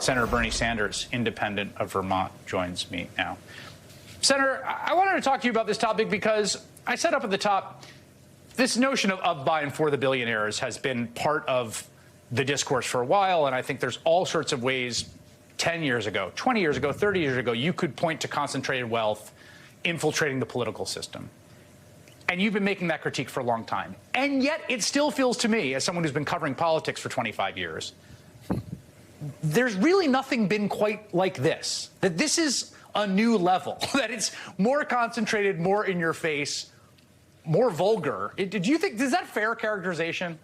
Senator Bernie Sanders, independent of Vermont, joins me now. Senator, I wanted to talk to you about this topic because I said up at the top, this notion of by and for the billionaires has been part of the discourse for a while, and I think there's all sorts of ways 10 years ago, 20 years ago, 30 years ago, you could point to concentrated wealth infiltrating the political system. And you've been making that critique for a long time. And yet it still feels to me, as someone who's been covering politics for 25 years, there's really nothing been quite like this, that this is a new level, that it's more concentrated, more in your face, more vulgar. Do you think, is that fair characterization?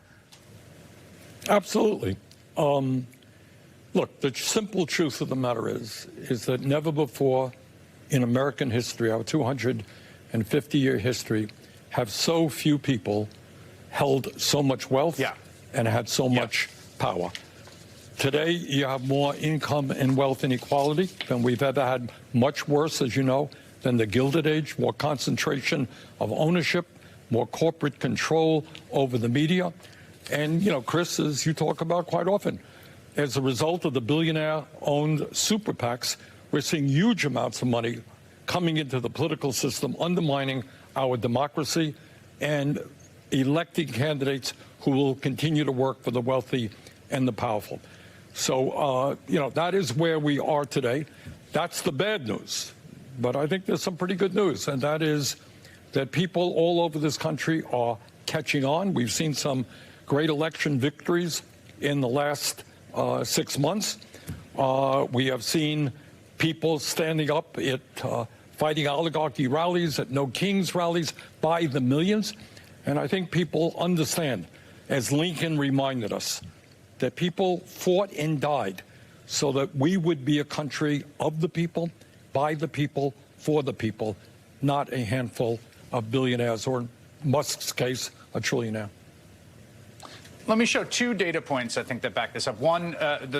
Absolutely. Look, the simple truth of the matter is that never before in American history, our 250-year history, have so few people held so much wealth and had so much power. Today, you have more income and wealth inequality than we've ever had, much worse, as you know, than the Gilded Age, more concentration of ownership, more corporate control over the media. And, you know, Chris, as you talk about quite often, as a result of the billionaire-owned super PACs, we're seeing huge amounts of money coming into the political system, undermining our democracy and electing candidates who will continue to work for the wealthy and the powerful. So, you know, that is where we are today. That's the bad news. But I think there's some pretty good news, and that is that people all over this country are catching on. We've seen some great election victories in the last 6 months. We have seen people standing up at fighting oligarchy rallies, at No Kings rallies by the millions. And I think people understand, as Lincoln reminded us, that people fought and died so that we would be a country of the people, by the people, for the people, not a handful of billionaires, or in Musk's case, a trillionaire. Let me show two data points, I think, that back this up. One,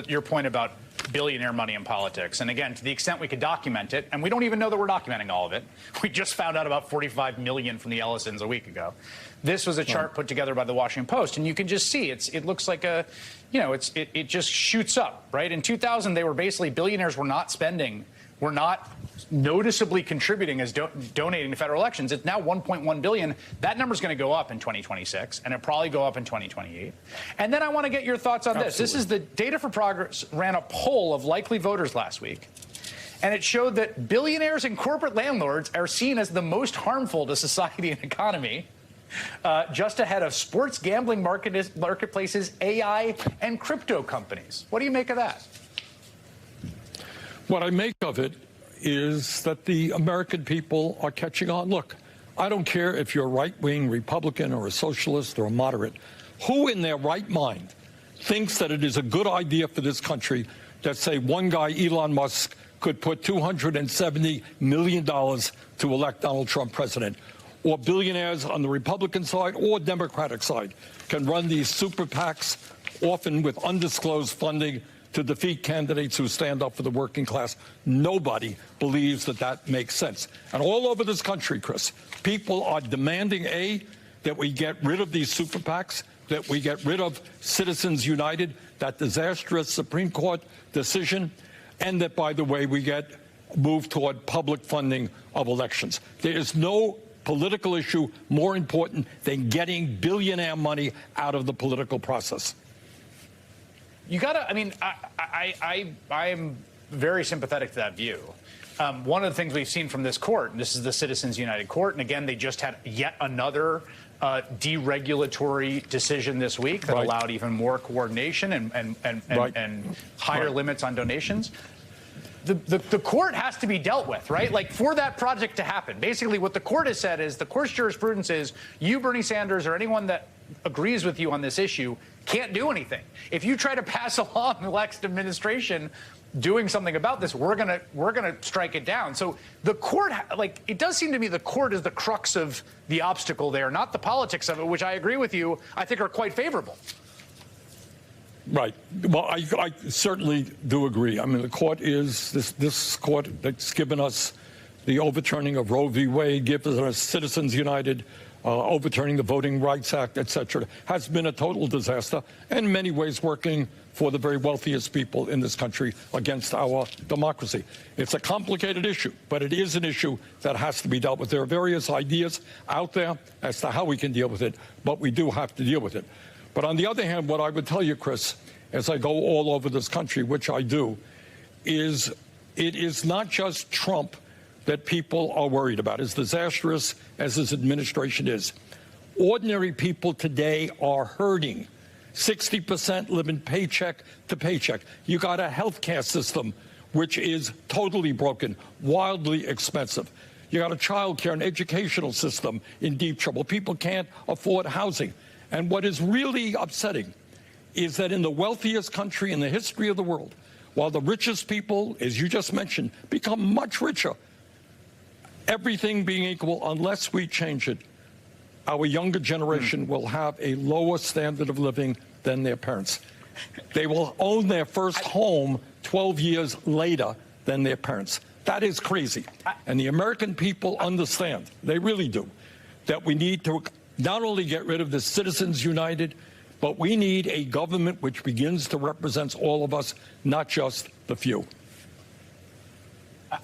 your point about billionaire money in politics. And again, to the extent we could document it, and we don't even know that we're documenting all of it. We just found out about 45 million from the Ellisons a week ago. This was a chart put together by the Washington Post, and you can just see it looks like a, you know, it just shoots up, right? In 2000, they were basically, billionaires were not spending, were not noticeably contributing as donating to federal elections. It's now 1.1 billion. That number's going to go up in 2026, and it'll probably go up in 2028. And then I want to get your thoughts on this. This is the Data for Progress ran a poll of likely voters last week, and it showed that billionaires and corporate landlords are seen as the most harmful to society and economy, just ahead of sports gambling marketplaces, AI, and crypto companies. What do you make of that? What I make of it is that the American people are catching on. Look, I don't care if you're a right-wing Republican or a socialist or a moderate. Who in their right mind thinks that it is a good idea for this country that, say, one guy, Elon Musk, could put $270 million to elect Donald Trump president, or billionaires on the Republican side or Democratic side can run these super PACs, often with undisclosed funding, to defeat candidates who stand up for the working class? Nobody believes that that makes sense. And all over this country, Chris, people are demanding, A, that we get rid of these super PACs, that we get rid of Citizens United, that disastrous Supreme Court decision, and that, by the way, we get moved toward public funding of elections. There is no political issue more important than getting billionaire money out of the political process. You gotta, I mean, I am very sympathetic to that view. One of the things we've seen from this court, and this is the Citizens United Court, and again, they just had yet another deregulatory decision this week that allowed even more coordination and higher limits on donations. The court has to be dealt with, right? Like, for that project to happen. Basically, what the court has said is, the court's jurisprudence is, you, Bernie Sanders, or anyone that agrees with you on this issue can't do anything. If you try to pass along the next administration doing something about this, we're gonna strike it down. So the court, like, it does seem to me the court is the crux of the obstacle there, not the politics of it, which I agree with you, I think are quite favorable. Right. Well, I certainly do agree. I mean, the court is, this court that's given us the overturning of Roe v. Wade, given us Citizens United, overturning the Voting Rights Act, etc., has been a total disaster, and in many ways working for the very wealthiest people in this country against our democracy. It's a complicated issue, but it is an issue that has to be dealt with. There are various ideas out there as to how we can deal with it, but we do have to deal with it. But on the other hand, what I would tell you, Chris, as I go all over this country, which I do, is it is not just Trump that people are worried about, as disastrous as his administration is. Ordinary people today are hurting. 60% live in paycheck to paycheck. You got a health care system which is totally broken, wildly expensive. You got a child care and educational system in deep trouble. People can't afford housing. And what is really upsetting is that in the wealthiest country in the history of the world, while the richest people, as you just mentioned, become much richer, everything being equal, unless we change it, our younger generation will have a lower standard of living than their parents. They will own their first home 12 years later than their parents. That is crazy. And the American people understand, they really do, that we need to not only get rid of the Citizens United, but we need a government which begins to represent all of us, not just the few.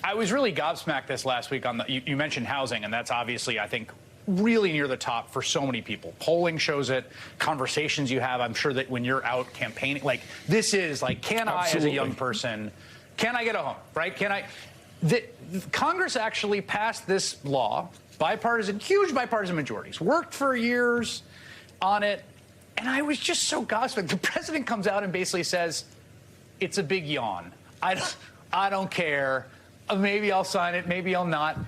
I was really gobsmacked this last week on you mentioned housing, and that's obviously, I think, really near the top for so many people. Polling shows it, conversations you have, I'm sure that when you're out campaigning, like this is like, can I, as a young person, can I get a home, right? Can I? Congress actually passed this law, bipartisan, huge bipartisan majorities, worked for years on it, and I was just so gobsmacked. The president comes out and basically says, it's a big yawn. I don't care. Maybe I'll sign it, maybe I'll not.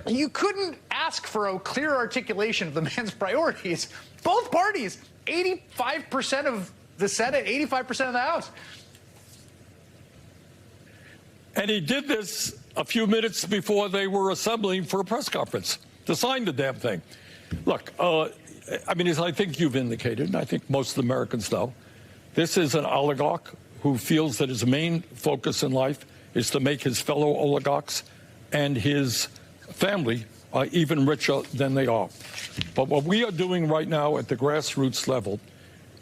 You couldn't ask for a clear articulation of the man's priorities. Both parties, 85% of the Senate, 85% of the House. And he did this a few minutes before they were assembling for a press conference to sign the damn thing. Look, I mean, as I think you've indicated, and I think most Americans know, this is an oligarch who feels that his main focus in life is to make his fellow oligarchs and his family even richer than they are. But what we are doing right now at the grassroots level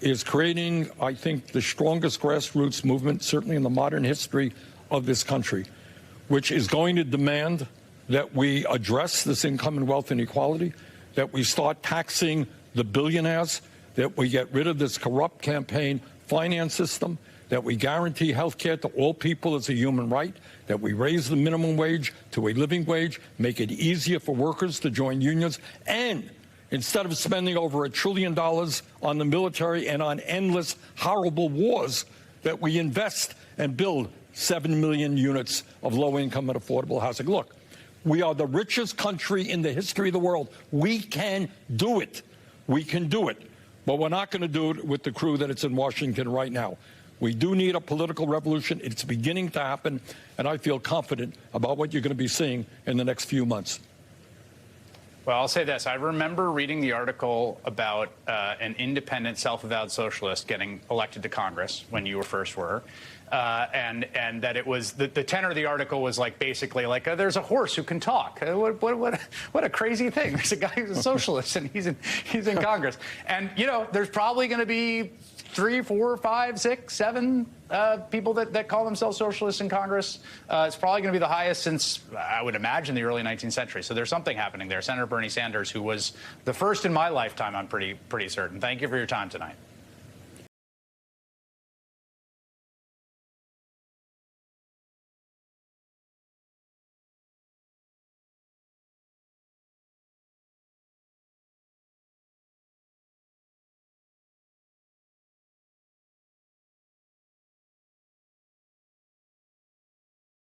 is creating, I think, the strongest grassroots movement, certainly in the modern history of this country, which is going to demand that we address this income and wealth inequality, that we start taxing the billionaires, that we get rid of this corrupt campaign finance system, that we guarantee health care to all people as a human right, that we raise the minimum wage to a living wage, make it easier for workers to join unions, and instead of spending over $1 trillion on the military and on endless horrible wars, that we invest and build 7 million units of low-income and affordable housing. Look, we are the richest country in the history of the world. We can do it. We can do it. But we're not going to do it with the crew that it's in Washington right now. We do need a political revolution. It's beginning to happen, and I feel confident about what you're going to be seeing in the next few months. Well, I'll say this. I remember reading the article about an independent, self-avowed socialist getting elected to Congress when you were. And that it was the tenor of the article was like basically like there's a horse who can talk. What a crazy thing. There's a guy who's a socialist and he's in Congress. And you know, there's probably going to be 3, 4, 5, 6, 7 people that call themselves socialists in Congress. It's probably going to be the highest since, I would imagine, the early 19th century. So there's something happening there. Senator Bernie Sanders, who was the first in my lifetime, I'm pretty certain. Thank you for your time tonight.